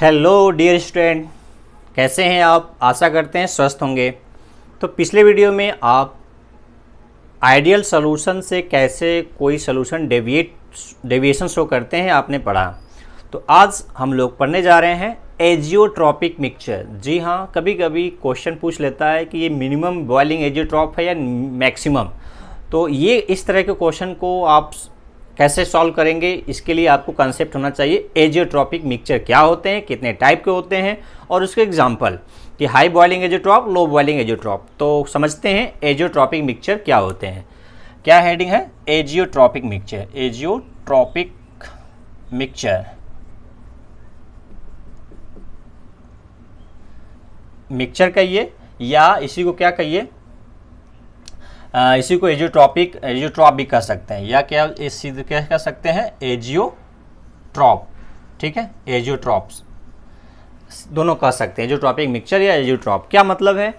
Hello dear student, कैसे हैं आप? आशा करते हैं स्वस्थ होंगे। तो पिछले वीडियो में आप आइडियल सॉल्यूशन से कैसे कोई सॉल्यूशन डेविएशन शो करते हैं आपने पढ़ा। तो आज हम लोग पढ़ने जा रहे हैं एजियोट्रॉपिक मिक्सचर। जी हाँ, कभी कभी क्वेश्चन पूछ लेता है कि ये मिनिमम बॉइलिंग एजियोट्रॉप है या मैक्सिमम। तो ये इस तरह के क्वेश्चन को आप कैसे सॉल्व करेंगे, इसके लिए आपको कंसेप्ट होना चाहिए एजियोट्रॉपिक मिक्सचर क्या होते हैं, कितने टाइप के होते हैं और उसके एग्जांपल कि high boiling azeotrope, low boiling azeotrope. तो समझते हैं एजियोट्रॉपिक मिक्सचर क्या होते हैं। क्या हेडिंग है? Azeotropic mixture. Azeotropic mixture, mixture कहिए या इसी को क्या कहिए, इसी को एजियोट्रॉप भी कह सकते हैं, या क्या इसी क्या कह सकते हैं, एजियोट्रॉप। ठीक है, एजियोट्रॉप्स दोनों कह सकते हैं, एजियोट्रॉपिक मिक्सचर या एजियोट्रॉप। क्या मतलब है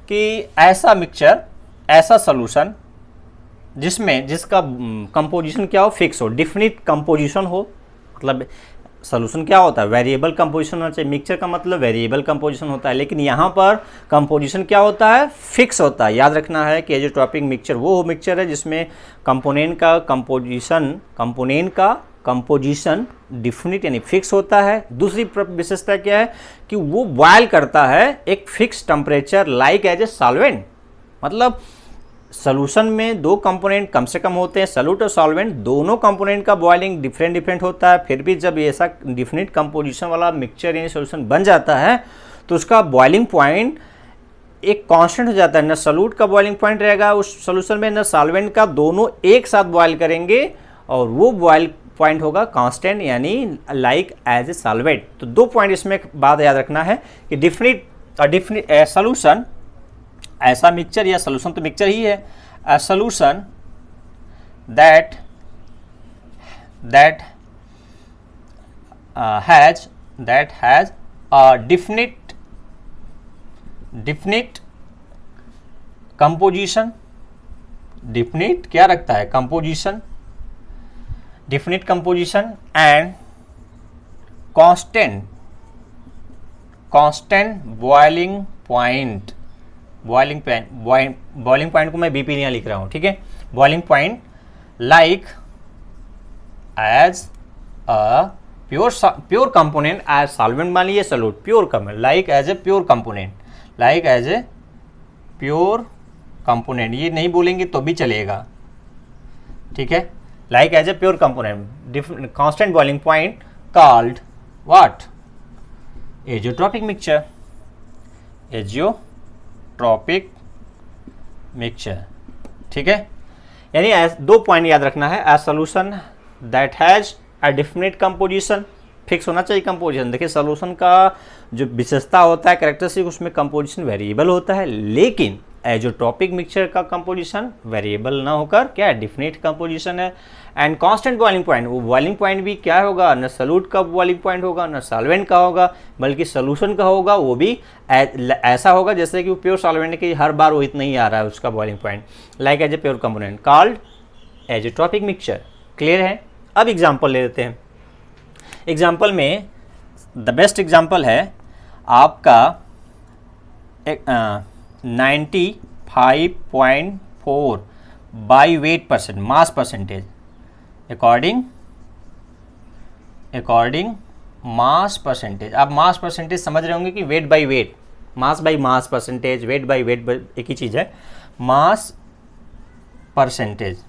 कि ऐसा मिक्सचर, ऐसा सॉल्यूशन जिसका कंपोजिशन क्या हो, फिक्स हो, डिफिनिट कंपोजिशन हो। मतलब सॉल्यूशन क्या होता है, वेरिएबल कंपोजिशन होना चाहिए। मिक्सचर का मतलब वेरिएबल कंपोजिशन होता है, लेकिन यहाँ पर कंपोजिशन क्या होता है, फिक्स होता है। याद रखना है कि एजियोट्रॉपिक मिक्सचर वो मिक्सचर है जिसमें कंपोनेंट का कंपोजिशन डिफिनिट यानी फिक्स होता है। दूसरी विशेषता क्या है कि वो बॉयल करता है एक fix temperature like as a solvent. मतलब सॉल्यूशन में दो कंपोनेंट कम से कम होते हैं, सॉल्यूट और सॉल्वेंट, दोनों कंपोनेंट का बॉइलिंग डिफरेंट होता है। फिर भी जब ऐसा डिफिनिट कंपोजिशन वाला मिक्सचर यानी सॉल्यूशन बन जाता है तो उसका बॉइलिंग पॉइंट एक कांस्टेंट हो जाता है। न सॉल्यूट का बॉइलिंग पॉइंट रहेगा उस सॉल्यूशन में, न सॉल्वेंट का, दोनों एक साथ बॉयल करेंगे और वो बॉइल पॉइंट होगा कांस्टेंट यानी लाइक एज ए सॉल्वेंट। तो दो पॉइंट इसमें बात याद रखना है कि डिफिनिट सॉल्यूशन, ऐसा मिक्सचर या सॉल्यूशन तो मिक्सचर ही है, a solution that has a definite composition. Definite क्या रखता है, composition, definite composition and constant boiling point. Boiling point को मैं बीपी नहीं लिख रहा हूं, ठीक है। Boiling point like as a pure component, as solvent मान लीजिए, solute, pure component, like as a pure component, like as a pure component. ये नहीं बोलेंगे तो भी चलेगा, ठीक है। Like as a pure component, constant boiling point called what, azeotropic mixture. Azeotropic mixture, ठीक है। यानी दो पॉइंट याद रखना है, as solution that has a definite composition, fix होना चाहिए कंपोजिशन। देखिए सॉल्यूशन का जो विशेषता होता है, कैरेक्टरिस्टिक, उसमें कंपोजिशन वेरिएबल होता है, लेकिन एजियोट्रॉपिक मिक्सचर का कंपोजिशन वेरिएबल ना होकर क्या है, डिफिनिट कंपोजिशन है। एंड कांस्टेंट बॉइलिंग पॉइंट, वो बॉइलिंग पॉइंट भी क्या होगा, न सॉल्यूट का बॉइलिंग पॉइंट होगा, न सॉल्वेंट का होगा, बल्कि सॉल्यूशन का होगा। वो भी ऐसा होगा जैसे कि वो प्योर सॉल्वेंट की हर बार वो इतना ही आ रहा है उसका boiling point, like as a pure component called azeotropic mixture. Clear है? अब एग्जाम्पल ले लेते हैं। एग्जाम्पल में द बेस्ट एग्जाम्पल है आपका 95.4 by wait percent, mass percentage, according mass percentage. आप मास परसेंटेज समझ रहे होंगे कि weight by wait, mass by mass percentage, weight by wait एक ही चीज़ है, मास परसेंटेज,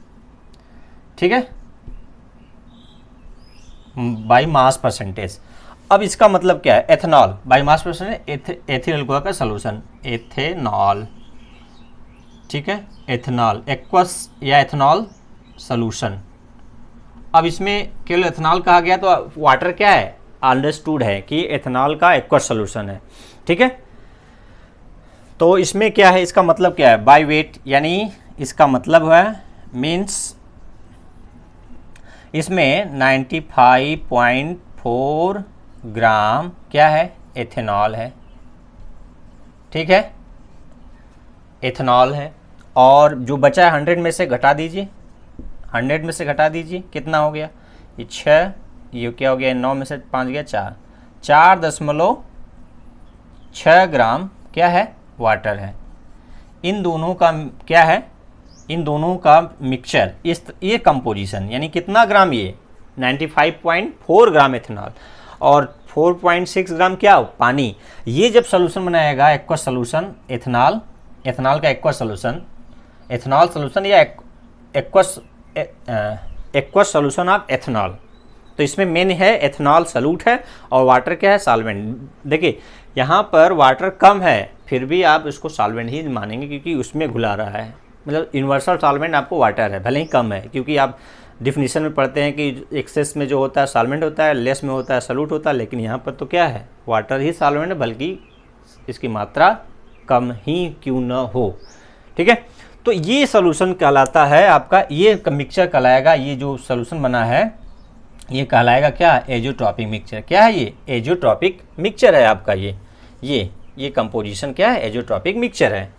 ठीक है, बाई मास परसेंटेज। अब इसका मतलब क्या है, ethanol by mass percentage, ethyl alcohol का सॉल्यूशन, एथेनॉल, ठीक है, एथेनॉल एक्वस या एथेनॉल सॉल्यूशन। अब इसमें केवल एथेनॉल कहा गया तो वाटर क्या है, अंडरस्टूड है कि एथेनॉल का एक्वस सॉल्यूशन है, ठीक है। तो इसमें क्या है, इसका मतलब क्या है, बाय वेट, यानी इसका मतलब है मीन्स इसमें 95.4 ग्राम क्या है, एथेनॉल है, ठीक है, एथेनॉल है। और जो बचा है 100 में से घटा दीजिए, 100 में से घटा दीजिए, कितना हो गया, ये 6, ये क्या हो गया, 9 में से 5 गया 4, 4.6 ग्राम क्या है, वाटर है। इन दोनों का क्या है, इन दोनों का मिक्सचर, इस ये कंपोजिशन यानी कितना ग्राम, ये 95.4 ग्राम एथेनॉल और 4.6 ग्राम क्या, पानी। ये जब सोल्यूशन बनाएगा, एक्वस सोल्यूशन, एथेनॉल, एथेनॉल का एक्वस सोल्यूशन, एथेनॉल सोल्यूशन या एक्वस सोल्यूशन ऑफ एथेनॉल, तो इसमें मेन है एथेनॉल सॉल्यूट है और वाटर क्या है, सॉल्वेंट। देखिए यहाँ पर वाटर कम है, फिर भी आप इसको सॉल्वेंट ही मानेंगे क्योंकि उसमें घुला रहा है, मतलब यूनिवर्सल सॉल्वेंट आपको वाटर है, भले ही कम है, क्योंकि आप डिफिनीशन में पढ़ते हैं कि एक्सेस में जो होता है सॉल्वेंट होता है, लेस में होता है सॉल्यूट होता है, लेकिन यहाँ पर तो क्या है, वाटर ही सॉल्वेंट है, बल्कि इसकी मात्रा कम ही क्यों न हो। ठीक है, तो ये सोल्यूशन कहलाता है आपका, ये मिक्सचर कहलाएगा, ये जो सोल्यूशन बना है ये कहलाएगा क्या, एजोट्रॉपिक मिक्सचर। क्या है ये, एजोट्रॉपिक मिक्सचर है आपका, ये कंपोजिशन क्या है, एजोट्रॉपिक मिक्सचर है।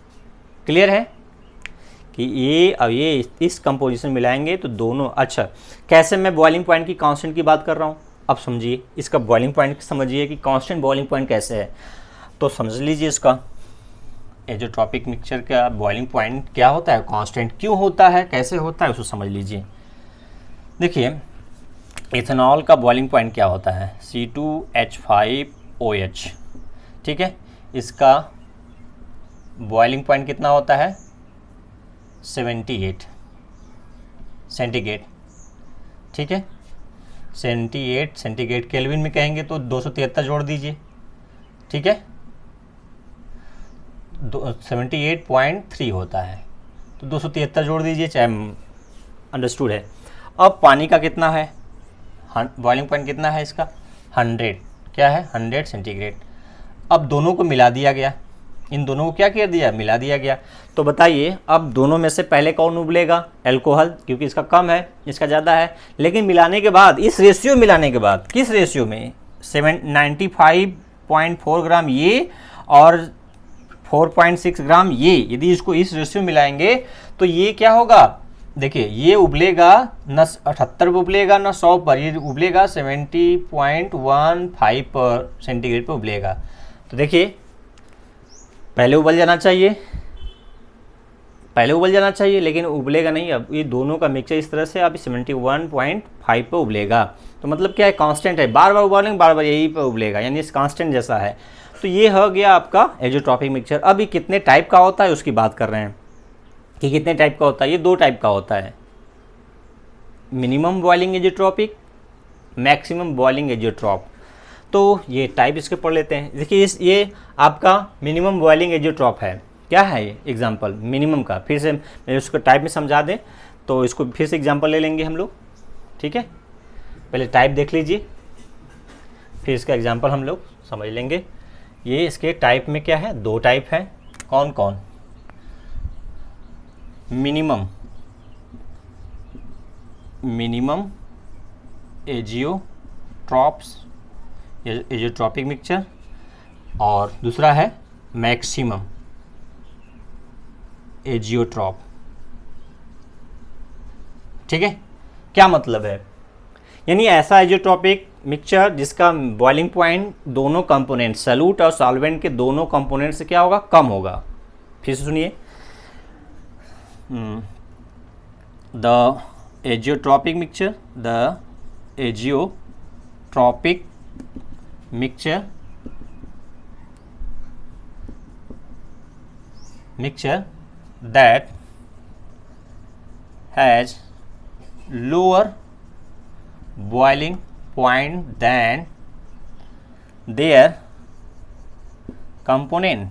क्लियर है कि ये अब ये इस कंपोजिशन मिलाएंगे तो दोनों, अच्छा कैसे मैं बॉइलिंग पॉइंट की कांस्टेंट की बात कर रहा हूँ, अब समझिए इसका बॉइलिंग पॉइंट समझिए कि कांस्टेंट बॉइलिंग पॉइंट कैसे है, तो समझ लीजिए इसका एजोट्रॉपिक मिक्सचर का बॉइलिंग पॉइंट क्या होता है, कांस्टेंट क्यों होता है, कैसे होता है, उसको समझ लीजिए। देखिए इथेनॉल का बॉइलिंग पॉइंट क्या होता है, C2H5OH, ठीक है, इसका बॉइलिंग पॉइंट कितना होता है, 78 सेंटीग्रेड। ठीक है, 78 सेंटीग्रेड, केल्विन में कहेंगे तो 273 जोड़ दीजिए। ठीक है, 78.3 होता है, तो 273 जोड़ दीजिए, चाहे अंडरस्टूड है। अब पानी का कितना है, बॉइलिंग पॉइंट कितना है इसका, 100, क्या है 100 सेंटीग्रेड। अब दोनों को मिला दिया गया, इन दोनों को क्या कर दिया, मिला दिया गया। तो बताइए अब दोनों में से पहले कौन उबलेगा, अल्कोहल, क्योंकि इसका कम है इसका ज़्यादा है, लेकिन मिलाने के बाद, इस रेशियो मिलाने के बाद, किस रेशियो में, 95.4 ग्राम ये और 4.6 ग्राम ये, यदि इसको इस रेशियो मिलाएंगे तो ये क्या होगा, देखिए ये उबलेगा न 78 पर उबलेगा न 100 पर, ये उबलेगा 70.15 पर सेंटीग्रेड पर उबलेगा। तो देखिए पहले उबल जाना चाहिए, पहले उबल जाना चाहिए, लेकिन उबलेगा नहीं। अब ये दोनों का मिक्सचर इस तरह से अब 71.5 पर उबलेगा, तो मतलब क्या है, कांस्टेंट है, बार बार उबालेंगे बार बार यही पर उबलेगा, यानी इस कांस्टेंट जैसा है। तो ये हो गया आपका एजोट्रॉपिक मिक्सचर। अब ये कितने टाइप का होता है उसकी बात कर रहे हैं कि कितने टाइप का होता है, ये 2 टाइप का होता है, minimum boiling azeotropic, maximum boiling azeotrope. तो ये टाइप इसके पढ़ लेते हैं। देखिए ये आपका मिनिमम बॉइलिंग एजोट्रॉप है, क्या है ये एग्जांपल मिनिमम का, फिर से मैं उसको टाइप में समझा दें तो इसको फिर से एग्जांपल ले लेंगे हम लोग। ठीक है, पहले टाइप देख लीजिए, फिर इसका एग्जांपल हम लोग समझ लेंगे। ये इसके टाइप में क्या है, 2 टाइप है, कौन कौन, मिनिमम एजियोट्रॉपिक मिक्सचर और दूसरा है मैक्सिमम एजियोट्रॉप। ठीक है, क्या मतलब है, यानी ऐसा एजियोट्रॉपिक मिक्सचर जिसका बॉइलिंग पॉइंट दोनों कंपोनेंट, सॉल्यूट और सॉल्वेंट के दोनों कंपोनेंट से क्या होगा, कम होगा। फिर से सुनिए, the azeotropic mixture that has lower boiling point than their component।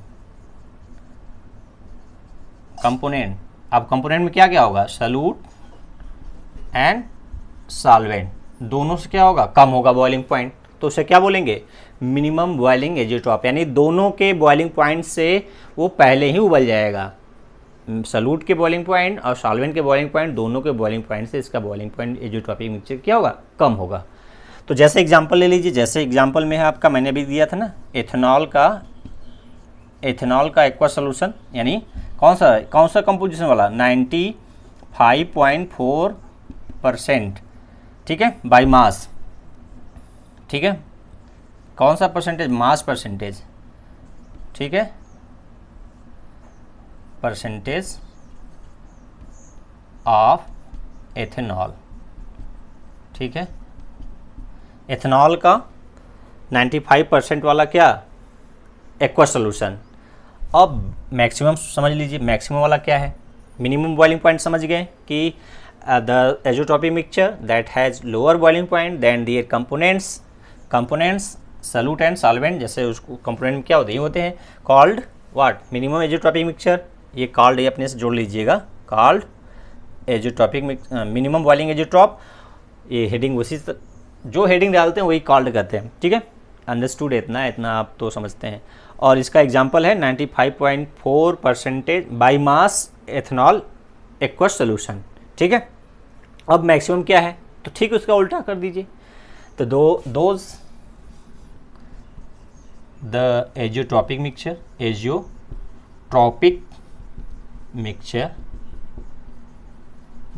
अब कंपोनेंट में क्या क्या होगा, सॉल्यूट एंड सॉल्वेंट, दोनों से क्या होगा, कम होगा बॉइलिंग पॉइंट, तो उसे क्या बोलेंगे, मिनिमम बॉइलिंग एजियोट्रॉप, यानी दोनों के बॉइलिंग पॉइंट से वो पहले ही उबल जाएगा। सॉल्यूट के बॉइलिंग पॉइंट और सॉल्वेंट के बॉइलिंग पॉइंट, दोनों के बॉइलिंग पॉइंट से इसका बॉइलिंग पॉइंट एजियोट्रॉपिक मिक्सचर क्या होगा, कम होगा। तो जैसे एग्जांपल ले लीजिए, जैसे एग्जांपल में है आपका, मैंने अभी दिया था ना, एथेनॉल का एक्वा सोल्यूशन, यानी कौन सा कंपोजिशन वाला, 95.4%, ठीक है, बाई मास। ठीक है, कौन सा परसेंटेज, मास परसेंटेज, ठीक है, परसेंटेज ऑफ एथेनॉल, ठीक है। एथेनॉल का 95% वाला क्या, एक्वा सोल्यूशन। अब मैक्सिमम समझ लीजिए, मैक्सिमम वाला क्या है, मिनिमम बॉइलिंग पॉइंट समझ गए कि the azeotropic mixture that has lower boiling point than their components solute and solvent, जैसे उसको कंपोनेंट में क्या होते हैं, ये होते हैं कॉल्ड व्हाट, मिनिमम एज़ोट्रॉपिक मिक्सचर। ये कॉल्ड, ये अपने से जोड़ लीजिएगा, कॉल्ड एज़ोट्रॉपिक मिनिमम बॉइलिंग एज़ोट्रॉप। ये हेडिंग उसी जो हेडिंग डालते हैं वही कॉल्ड करते हैं, ठीक है। अंडरस्टूड, इतना आप तो समझते हैं। और इसका एग्जांपल है 95.4% by mass ethanol aqueous solution, ठीक है। अब मैक्सिमम क्या है, तो ठीक उसका उल्टा कर दीजिए। तो those the azeotropic mixture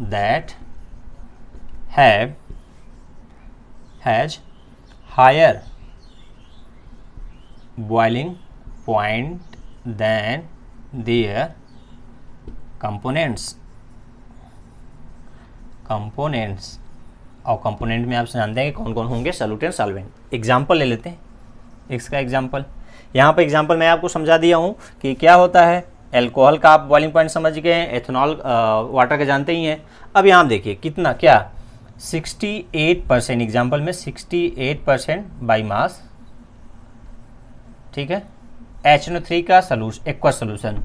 that has higher boiling point than their components और कंपोनेंट में आप जानते हैं कि कौन कौन होंगे, सॉल्यूट एंड सॉल्वेंट। एग्जाम्पल ले लेते हैं, इसका एग्जाम्पल यहाँ पर एग्जाम्पल मैं आपको समझा दिया हूँ कि क्या होता है। एल्कोहल का आप बॉइलिंग पॉइंट समझ गए हैं, एथेनॉल वाटर का जानते ही हैं। अब यहाँ देखिए कितना, क्या 68%, एग्जाम्पल में 68% बाई मास, ठीक है, HNO3 का एक्वा सोल्यूशन,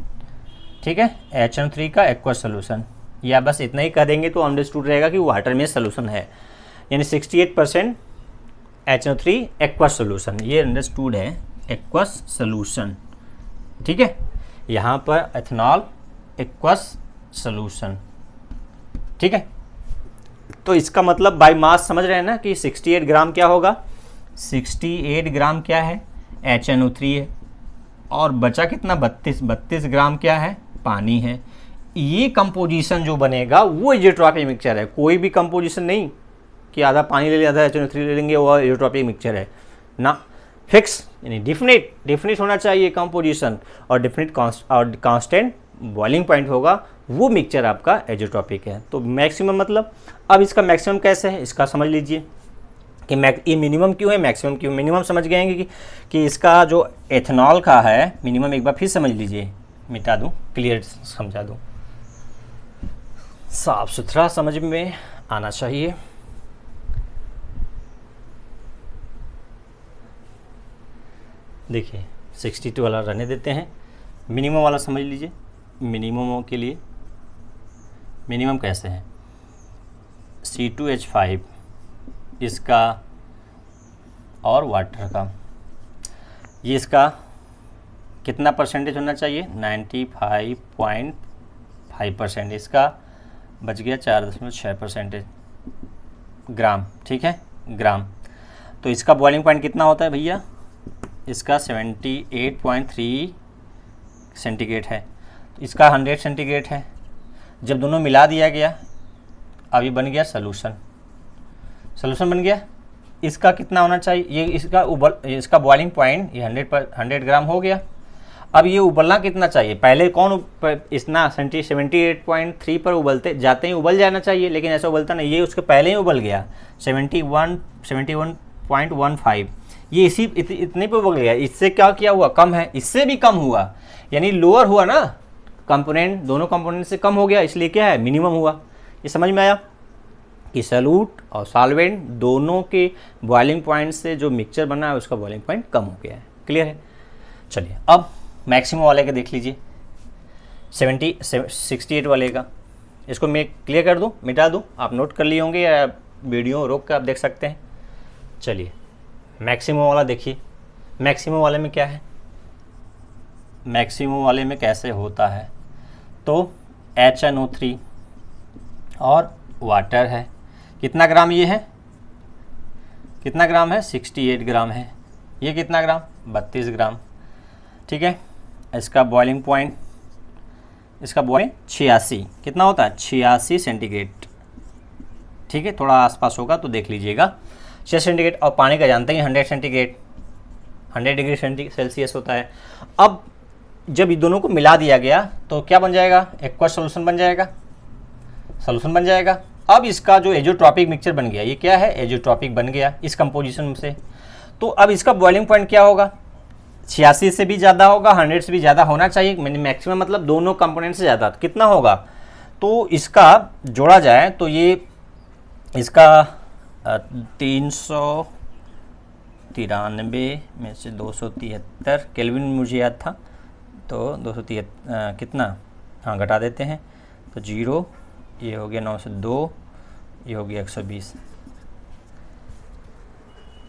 ठीक है, HNO3 का एक्वा सोल्यूशन, या बस इतना ही कर देंगे तो अंडरस्टूड रहेगा कि वाटर में सोल्यूशन है, यानी 68% HNO3 एक्वा सोल्यूशन, ये अंडरस्टूड है, एक्वा सोल्यूशन, ठीक है। यहाँ पर एथेनॉल एक्वा सोल्यूशन, ठीक है। तो इसका मतलब बाय मास समझ रहे हैं ना कि 68 ग्राम क्या होगा, 68 ग्राम क्या है, HNO3 है, और बचा कितना, 32 ग्राम क्या है, पानी है। ये कंपोजिशन जो बनेगा वो एज़ोट्रॉपिक मिक्सचर है। कोई भी कंपोजिशन नहीं कि आधा पानी ले लिया, आधा HNO3 ले लेंगे, वो एज़ोट्रॉपिक मिक्सचर है ना, फिक्स, यानी डिफिनिट होना चाहिए कंपोजिशन, और डिफिनिट कांस्टेंट बॉइलिंग पॉइंट होगा, वो मिक्सचर आपका एज़ोट्रॉपिक है। तो मैक्सिमम मतलब, अब इसका मैक्सिमम कैसे है, इसका समझ लीजिए कि ये मिनिमम क्यों है, मैक्सिमम क्यों। मिनिमम समझ गए हैं कि इसका जो एथेनॉल का है मिनिमम, एक बार फिर समझ लीजिए, मिटा दूं, क्लियर समझा दूं, साफ सुथरा समझ में आना चाहिए। देखिए 62 वाला रहने देते हैं, मिनिमम वाला समझ लीजिए। मिनिमम के लिए मिनिमम कैसे है, C2H5 इसका और वाटर का, ये इसका कितना परसेंटेज होना चाहिए, 95.5%, इसका बच गया 4.6% ग्राम, ठीक है, ग्राम। तो इसका बॉइलिंग पॉइंट कितना होता है भैया, इसका 78.3 सेंटीग्रेड है, इसका 100 सेंटीग्रेड है। जब दोनों मिला दिया गया, अभी बन गया सॉल्यूशन बन गया। इसका कितना होना चाहिए, ये इसका बॉइलिंग पॉइंट ये 100 ग्राम हो गया। अब ये उबलना कितना चाहिए, पहले कौन इतना 78.3 पर उबलते जाते ही उबल जाना चाहिए, लेकिन ऐसा उबलता नहीं, ये उसके पहले ही उबल गया 71.15, ये इतने पे उबल गया। इससे क्या हुआ, कम है, इससे भी कम हुआ, यानी लोअर हुआ ना, कंपोनेंट दोनों कंपोनेंट से कम हो गया, इसलिए क्या है, मिनिमम हुआ। ये समझ में आया कि सॉल्यूट और सॉल्वेंट दोनों के बॉइलिंग पॉइंट से जो मिक्सचर बना है उसका बॉइलिंग पॉइंट कम हो गया है। क्लियर है। चलिए अब मैक्सिमम वाले का देख लीजिए, 68 वाले का, इसको मैं क्लियर कर दूं, मिटा दूं, आप नोट कर लिए होंगे या वीडियो रोक कर आप देख सकते हैं। चलिए मैक्सिमम वाला देखिए, मैक्सिमम वाले में क्या है, मैक्सिमम वाले में कैसे होता है, तो HNO3 और वाटर है, कितना ग्राम ये है, कितना ग्राम है, 68 ग्राम है, ये कितना ग्राम, 32 ग्राम, ठीक है। इसका बॉइलिंग पॉइंट, इसका बॉइलिंग 86, कितना होता है, 86 सेंटीग्रेड, ठीक है, थोड़ा आसपास होगा तो देख लीजिएगा, 6 सेंटीग्रेड। और पानी का जानते हैं 100 सेंटीग्रेड, 100 डिग्री सेल्सियस होता है। अब जब इन दोनों को मिला दिया गया तो क्या बन जाएगा, एक्वा सोल्यूशन बन जाएगा, सोल्यूशन बन जाएगा। अब इसका जो एजोट्रॉपिक मिक्सचर बन गया, ये क्या है, एजोट्रॉपिक बन गया इस कंपोजिशन से। तो अब इसका बॉइलिंग पॉइंट क्या होगा, 86 से भी ज़्यादा होगा, 100 से भी ज़्यादा होना चाहिए, मैक्सिमम मतलब दोनों कंपोनेंट से ज़्यादा। कितना होगा, तो इसका जोड़ा जाए तो ये इसका 393 में से 273 केल्विन मुझे याद था, तो 273 कितना, हाँ घटा देते हैं, तो 0, ये हो गया 9 से 2, ये हो गया 120,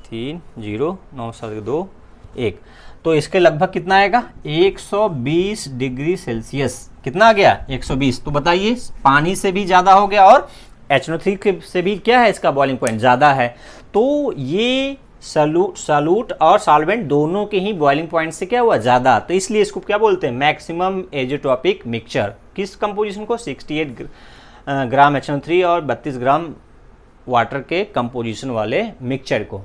3 0 9 7 2 1, तो इसके लगभग कितना आएगा, 120 डिग्री सेल्सियस। कितना आ गया, 120। तो बताइए पानी से भी ज़्यादा हो गया और HNO3 से भी क्या है, इसका बॉइलिंग पॉइंट ज़्यादा है। तो ये सॉल्यूट और सॉल्वेंट दोनों के ही बॉइलिंग पॉइंट से क्या हुआ, ज़्यादा। तो इसलिए इसको क्या बोलते हैं, मैक्सिमम एजोट्रॉपिक मिक्सचर। किस कंपोजिशन को, 68 ग्राम HNO3 और 32 ग्राम वाटर के कंपोजिशन वाले मिक्सचर को।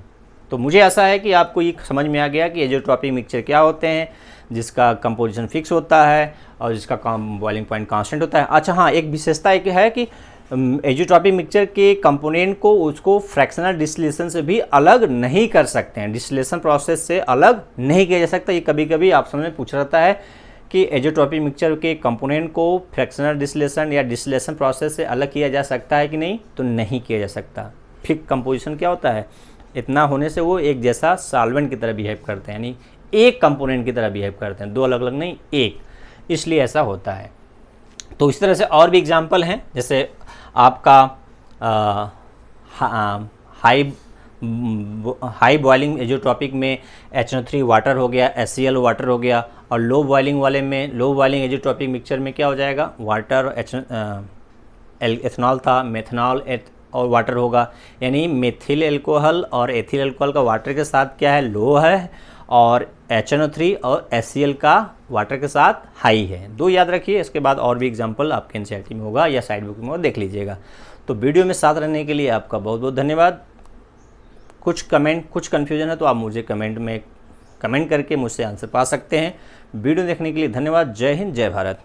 तो मुझे ऐसा है कि आपको ये समझ में आ गया कि एजोट्रॉपिक मिक्सचर क्या होते हैं, जिसका कंपोजिशन फिक्स होता है और जिसका बॉइलिंग पॉइंट कांस्टेंट होता है। अच्छा हाँ, एक विशेषता एक है कि एजोट्रॉपिक मिक्सचर के कंपोनेंट को उसको फ्रैक्शनल डिस्टिलेशन से भी अलग नहीं कर सकते हैं, डिस्टिलेशन प्रोसेस से अलग नहीं किया जा सकता। ये कभी कभी आप समझ में पूछ रहता है कि एजोट्रॉपिक मिक्सचर के कंपोनेंट को फ्रैक्शनल डिस्टिलेशन या डिस्टिलेशन प्रोसेस से अलग किया जा सकता है कि नहीं, तो नहीं किया जा सकता। फिक्स कंपोजिशन क्या होता है, इतना होने से वो एक जैसा सॉल्वेंट की तरह बिहेव करते हैं, यानी एक कंपोनेंट की तरह बिहेव करते हैं, दो अलग अलग नहीं, एक, इसलिए ऐसा होता है। तो इस तरह से और भी एग्जांपल हैं, जैसे आपका हाई बॉइलिंग एजोट्रॉपिक में HNO3 वाटर हो गया, HCl वाटर हो गया, और लो बॉइलिंग वाले में, लो बॉइलिंग एजोट्रॉपिक मिक्सचर में क्या हो जाएगा, वाटर एथनॉल था, मेथनॉल और वाटर होगा, यानी मेथिल एल्कोहल और एथिल एल्कोहल का वाटर के साथ क्या है, लो है, और HNO3 और HCl का वाटर के साथ हाई है। दो याद रखिए, इसके बाद और भी एग्जांपल आपके एनसीईआरटी में होगा या साइड बुक में होगा, देख लीजिएगा। तो वीडियो में साथ रहने के लिए आपका बहुत बहुत धन्यवाद। कुछ कन्फ्यूजन है तो आप मुझे कमेंट करके मुझसे आंसर पा सकते हैं। वीडियो देखने के लिए धन्यवाद। जय हिंद, जय भारत।